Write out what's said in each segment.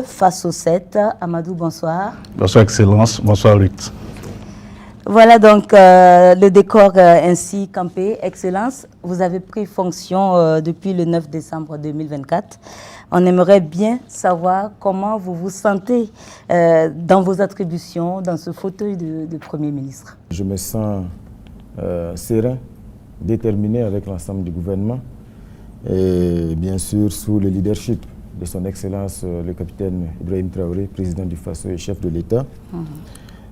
Face au 7, Amadou, bonsoir. Bonsoir Excellence, bonsoir Ruth. Voilà donc le décor ainsi campé. Excellence, vous avez pris fonction depuis le 9 décembre 2024. On aimerait bien savoir comment vous vous sentez dans vos attributions, dans ce fauteuil de Premier ministre. Je me sens serein, déterminé avec l'ensemble du gouvernement et bien sûr sous le leadership de son Excellence le capitaine Ibrahim Traoré, président du Faso et chef de l'État.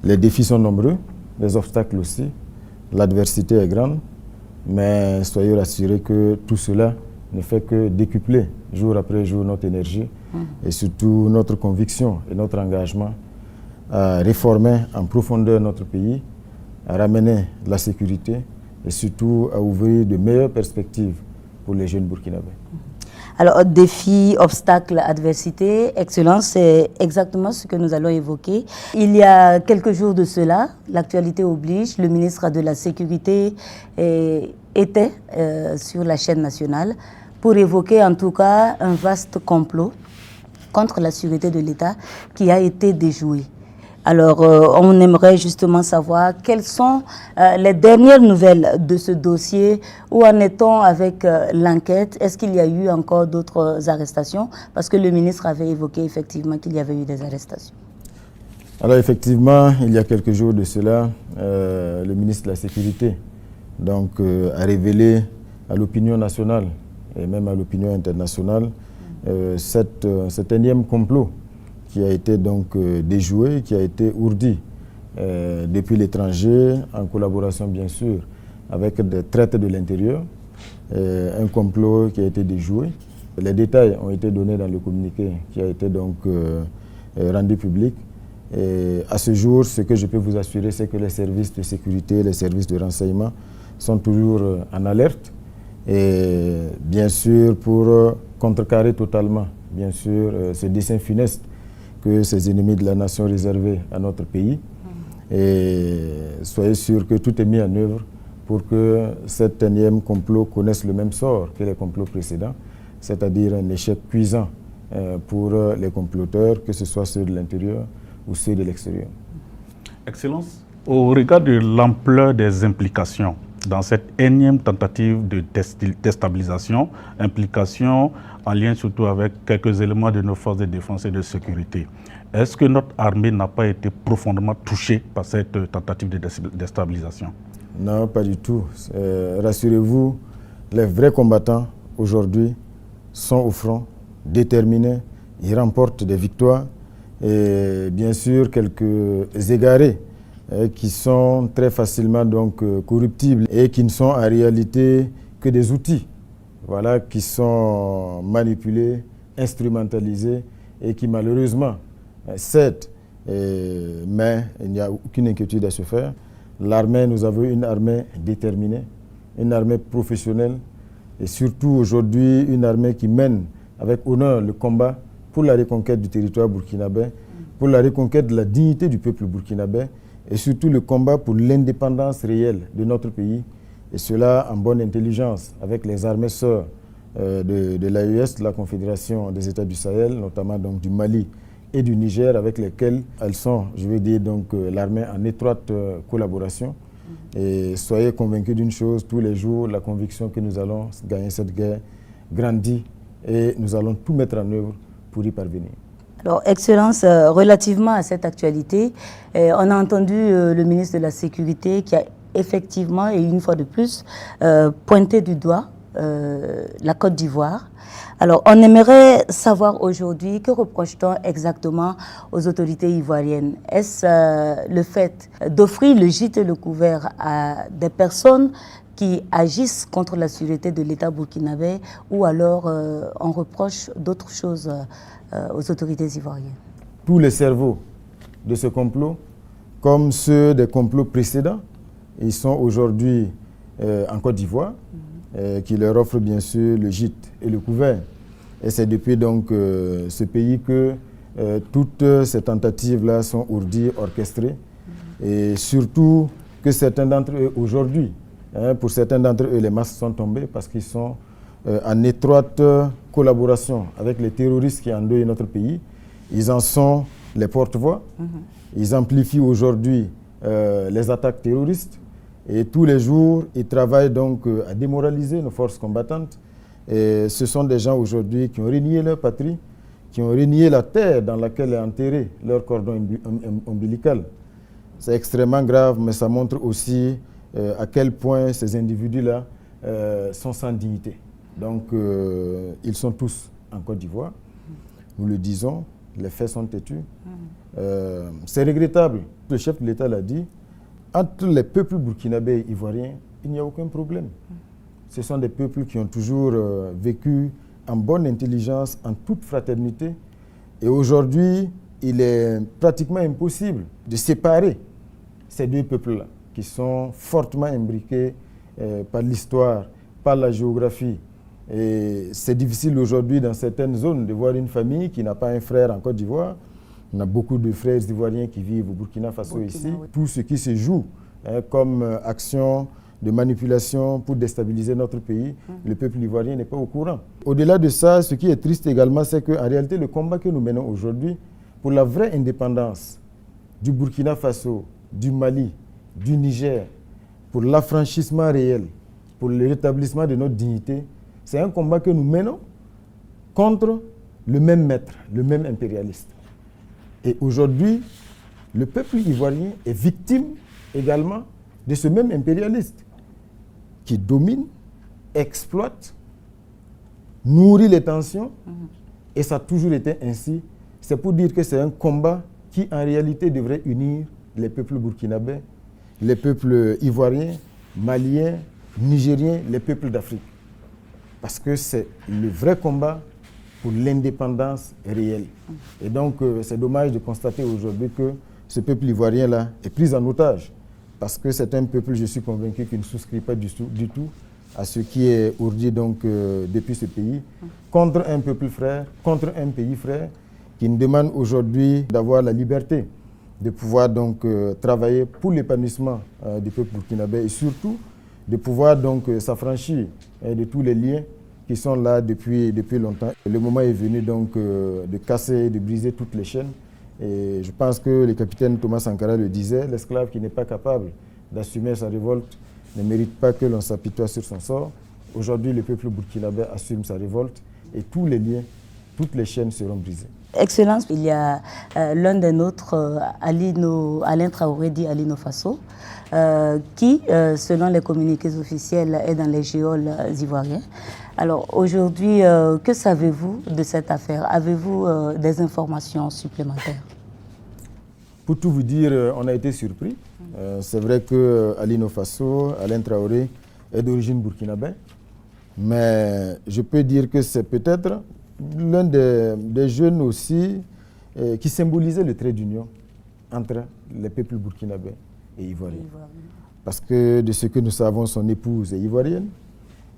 Les défis sont nombreux, les obstacles aussi, l'adversité est grande, mais soyez rassurés que tout cela ne fait que décupler jour après jour notre énergie et surtout notre conviction et notre engagement à réformer en profondeur notre pays, à ramener la sécurité et surtout à ouvrir de meilleures perspectives pour les jeunes burkinabés. Alors, défi, obstacle, adversité, Excellence, c'est exactement ce que nous allons évoquer. Il y a quelques jours de cela, l'actualité oblige, le ministre de la Sécurité était sur la chaîne nationale pour évoquer en tout cas un vaste complot contre la sécurité de l'État qui a été déjoué. Alors, on aimerait justement savoir quelles sont les dernières nouvelles de ce dossier. Où en est-on avec l'enquête? Est-ce qu'il y a eu encore d'autres arrestations? Parce que le ministre avait évoqué effectivement qu'il y avait eu des arrestations. Alors effectivement, il y a quelques jours de cela, le ministre de la Sécurité donc, a révélé à l'opinion nationale et même à l'opinion internationale cet énième complot qui a été donc déjoué, qui a été ourdi depuis l'étranger, en collaboration bien sûr avec des traites de l'intérieur, un complot qui a été déjoué. Les détails ont été donnés dans le communiqué qui a été donc rendu public. Et à ce jour, ce que je peux vous assurer, c'est que les services de sécurité, les services de renseignement sont toujours en alerte. Et bien sûr, pour contrecarrer totalement, bien sûr, ce dessein funeste que ces ennemis de la nation réservés à notre pays. Et soyez sûrs que tout est mis en œuvre pour que cet énième complot connaisse le même sort que les complots précédents, c'est-à-dire un échec cuisant pour les comploteurs, que ce soit ceux de l'intérieur ou ceux de l'extérieur. Excellence, au regard de l'ampleur des implications dans cette énième tentative de déstabilisation, implication en lien surtout avec quelques éléments de nos forces de défense et de sécurité. Est-ce que notre armée n'a pas été profondément touchée par cette tentative de déstabilisation? Non, pas du tout. Rassurez-vous, les vrais combattants aujourd'hui sont au front, déterminés, ils remportent des victoires et bien sûr quelques égarés qui sont très facilement donc corruptibles et qui ne sont en réalité que des outils, voilà, qui sont manipulés, instrumentalisés et qui malheureusement cèdent. Mais il n'y a aucune inquiétude à se faire. L'armée, nous avons une armée déterminée, une armée professionnelle et surtout aujourd'hui une armée qui mène avec honneur le combat pour la reconquête du territoire burkinabé, pour la reconquête de la dignité du peuple burkinabé et surtout le combat pour l'indépendance réelle de notre pays, et cela en bonne intelligence avec les armées sœurs de l'AES, de la Confédération des États du Sahel, notamment donc du Mali et du Niger, avec lesquelles elles sont, je veux dire, donc l'armée en étroite collaboration. Et soyez convaincus d'une chose, tous les jours, la conviction que nous allons gagner cette guerre grandit et nous allons tout mettre en œuvre pour y parvenir. Alors, Excellence, relativement à cette actualité, on a entendu le ministre de la Sécurité qui a effectivement, et une fois de plus, pointé du doigt la Côte d'Ivoire. Alors, on aimerait savoir aujourd'hui, que reproche-t-on exactement aux autorités ivoiriennes? Est-ce le fait d'offrir le gîte et le couvert à des personnes qui agissent contre la sécurité de l'État burkinabé, ou alors on reproche d'autres choses aux autorités ivoiriennes? Tous les cerveaux de ce complot, comme ceux des complots précédents, ils sont aujourd'hui en Côte d'Ivoire, qui leur offre bien sûr le gîte et le couvert. Et c'est depuis donc ce pays que toutes ces tentatives-là sont ourdies, orchestrées, et surtout que certains d'entre eux aujourd'hui, pour certains d'entre eux, les masques sont tombés parce qu'ils sont en étroite collaboration avec les terroristes qui endeuillent notre pays Ils en sont les porte-voix. Ils amplifient aujourd'hui les attaques terroristes. Et tous les jours, ils travaillent donc à démoraliser nos forces combattantes. Et ce sont des gens aujourd'hui qui ont renié leur patrie, qui ont renié la terre dans laquelle est enterré leur cordon ombilical. C'est extrêmement grave, mais ça montre aussi à quel point ces individus-là sont sans dignité. Donc, ils sont tous en Côte d'Ivoire. Nous le disons, les faits sont têtus. C'est regrettable. Le chef de l'État l'a dit, entre les peuples burkinabés et ivoiriens, il n'y a aucun problème. Ce sont des peuples qui ont toujours vécu en bonne intelligence, en toute fraternité. Et aujourd'hui, il est pratiquement impossible de séparer ces deux peuples-là, qui sont fortement imbriqués par l'histoire, par la géographie. Et c'est difficile aujourd'hui dans certaines zones de voir une famille qui n'a pas un frère en Côte d'Ivoire. On a beaucoup de frères ivoiriens qui vivent au Burkina Faso ici. Oui. Tout ce qui se joue comme action de manipulation pour déstabiliser notre pays, le peuple ivoirien n'est pas au courant. Au-delà de ça, ce qui est triste également, c'est qu'en réalité, le combat que nous menons aujourd'hui pour la vraie indépendance du Burkina Faso, du Mali, du Niger, pour l'affranchissement réel, pour le rétablissement de notre dignité, c'est un combat que nous menons contre le même maître, le même impérialiste. Et aujourd'hui, le peuple ivoirien est victime également de ce même impérialiste qui domine, exploite, nourrit les tensions, et ça a toujours été ainsi. C'est pour dire que c'est un combat qui, en réalité, devrait unir les peuples burkinabés, les peuples ivoiriens, maliens, nigériens, les peuples d'Afrique. Parce que c'est le vrai combat pour l'indépendance réelle. Et donc, c'est dommage de constater aujourd'hui que ce peuple ivoirien-là est pris en otage. Parce que c'est un peuple, je suis convaincu, qui ne souscrit pas du tout à ce qui est ourdi donc, depuis ce pays, contre un peuple frère, contre un pays frère, qui nous demande aujourd'hui d'avoir la liberté de pouvoir donc travailler pour l'épanouissement du peuple burkinabé et surtout de pouvoir donc s'affranchir de tous les liens qui sont là depuis longtemps. Le moment est venu donc de casser, de briser toutes les chaînes. Et je pense que le capitaine Thomas Sankara le disait, l'esclave qui n'est pas capable d'assumer sa révolte ne mérite pas que l'on s'apitoie sur son sort. Aujourd'hui, le peuple burkinabé assume sa révolte et tous les liens, toutes les chaînes seront brisées. Excellence, il y a l'un des nôtres, Alain Traoré dit Alino Faso, qui, selon les communiqués officiels, est dans les geôles ivoiriens. Alors aujourd'hui, que savez-vous de cette affaire? Avez-vous des informations supplémentaires? Pour tout vous dire, on a été surpris. C'est vrai que Alino Faso, Alain Traoré, est d'origine burkinabé, mais je peux dire que c'est peut-être l'un des jeunes aussi qui symbolisait le trait d'union entre les peuples burkinabés et ivoiriens. Parce que de ce que nous savons, son épouse est ivoirienne.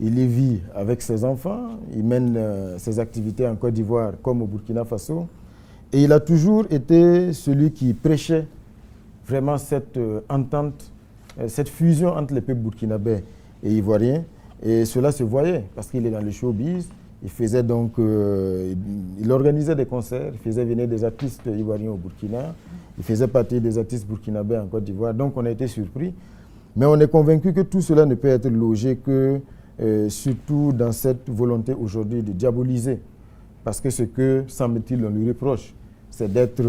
Il y vit avec ses enfants, il mène ses activités en Côte d'Ivoire comme au Burkina Faso. Et il a toujours été celui qui prêchait vraiment cette entente, cette fusion entre les peuples burkinabés et ivoiriens. Et cela se voyait parce qu'il est dans le showbiz. Il faisait donc, il organisait des concerts, il faisait venir des artistes ivoiriens au Burkina. Il faisait partie des artistes burkinabés en Côte d'Ivoire. Donc on a été surpris. Mais on est convaincu que tout cela ne peut être logé que surtout dans cette volonté aujourd'hui de diaboliser. Parce que ce que, semble-t-il, on lui reproche, c'est d'être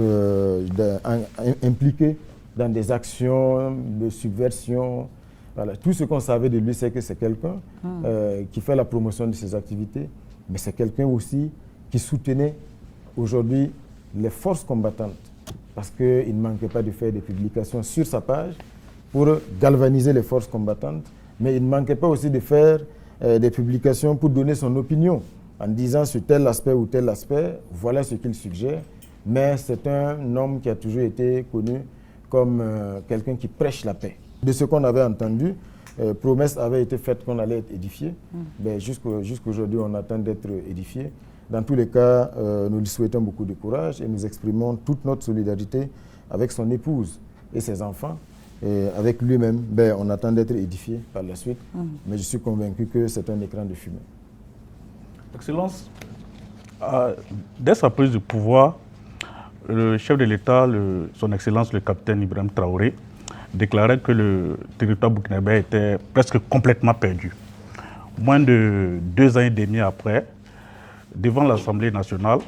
impliqué dans des actions de subversion. Voilà. Tout ce qu'on savait de lui, c'est que c'est quelqu'un qui fait la promotion de ses activités, mais c'est quelqu'un aussi qui soutenait aujourd'hui les forces combattantes, parce qu'il ne manquait pas de faire des publications sur sa page pour galvaniser les forces combattantes, mais il ne manquait pas aussi de faire des publications pour donner son opinion, en disant sur tel aspect ou tel aspect, voilà ce qu'il suggère. Mais c'est un homme qui a toujours été connu comme quelqu'un qui prêche la paix. De ce qu'on avait entendu, promesse avait été faite qu'on allait être édifié. Jusqu'aujourd'hui, on attend d'être édifié. Dans tous les cas, nous lui souhaitons beaucoup de courage et nous exprimons toute notre solidarité avec son épouse et ses enfants. Et avec lui-même, on attend d'être édifié par la suite. Mais je suis convaincu que c'est un écran de fumée. Excellence, dès sa prise de pouvoir, le chef de l'État, son Excellence le capitaine Ibrahim Traoré, déclarait que le territoire burkinabé était presque complètement perdu. Moins de 2 ans et demi après, devant l'Assemblée nationale,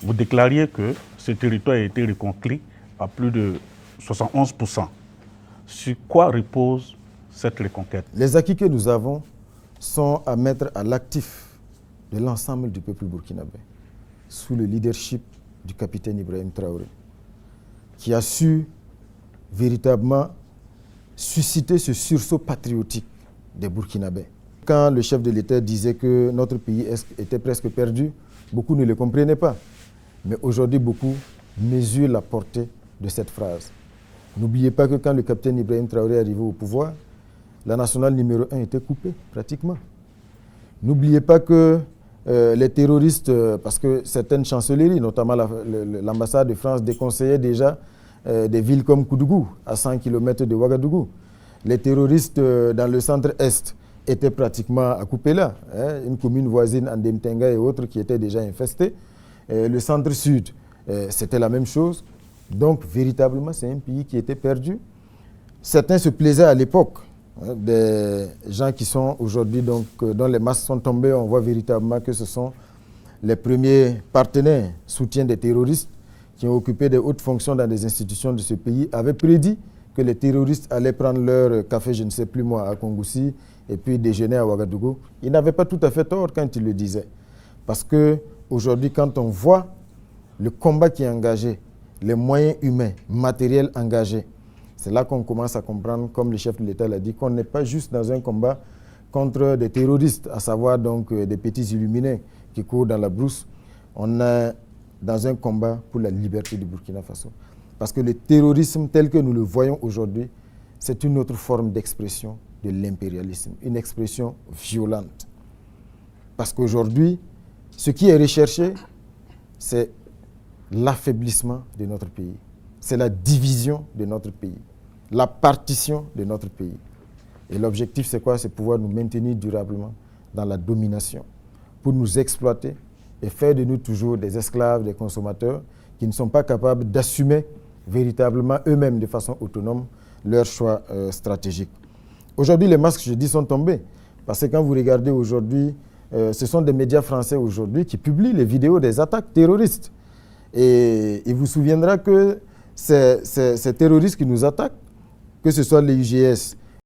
vous déclariez que ce territoire a été reconquis à plus de 71%. Sur quoi repose cette reconquête? Les acquis que nous avons sont à mettre à l'actif de l'ensemble du peuple burkinabé, sous le leadership du capitaine Ibrahim Traoré, qui a su véritablement susciter ce sursaut patriotique des Burkinabés. Quand le chef de l'État disait que notre pays était presque perdu, beaucoup ne le comprenaient pas. Mais aujourd'hui, beaucoup mesurent la portée de cette phrase. N'oubliez pas que quand le capitaine Ibrahim Traoré est arrivé au pouvoir, la nationale numéro 1 était coupée, pratiquement. N'oubliez pas que les terroristes, parce que certaines chancelleries, notamment l'ambassade de France, déconseillaient déjà des villes comme Koudougou, à 100 km de Ouagadougou. Les terroristes dans le centre-est étaient pratiquement à Koupéla, une commune voisine, Andemtenga et autres, qui étaient déjà infestées. Le centre-sud, c'était la même chose. Donc, véritablement, c'est un pays qui était perdu. Certains se plaisaient à l'époque, des gens qui sont aujourd'hui, donc, dont les masques sont tombés, on voit véritablement que ce sont les premiers partenaires, soutiens des terroristes, qui ont occupé des hautes fonctions dans des institutions de ce pays, avaient prédit que les terroristes allaient prendre leur café, je ne sais plus moi, à Kongoussi, et puis déjeuner à Ouagadougou. Ils n'avaient pas tout à fait tort quand ils le disaient. Parce qu'aujourd'hui, quand on voit le combat qui est engagé, les moyens humains, matériels engagés, c'est là qu'on commence à comprendre, comme le chef de l'État l'a dit, qu'on n'est pas juste dans un combat contre des terroristes, à savoir donc des petits illuminés qui courent dans la brousse. On est dans un combat pour la liberté du Burkina Faso. Parce que le terrorisme tel que nous le voyons aujourd'hui, c'est une autre forme d'expression de l'impérialisme, une expression violente. Parce qu'aujourd'hui, ce qui est recherché, c'est l'affaiblissement de notre pays. C'est la division de notre pays, la partition de notre pays. Et l'objectif, c'est quoi? C'est pouvoir nous maintenir durablement dans la domination, pour nous exploiter et faire de nous toujours des esclaves, des consommateurs qui ne sont pas capables d'assumer véritablement eux-mêmes de façon autonome leurs choix stratégiques. Aujourd'hui, les masques, je dis, sont tombés. Parce que quand vous regardez aujourd'hui, ce sont des médias français aujourd'hui qui publient les vidéos des attaques terroristes. Et il vous souviendra que ces terroristes qui nous attaquent, que ce soit les UGS,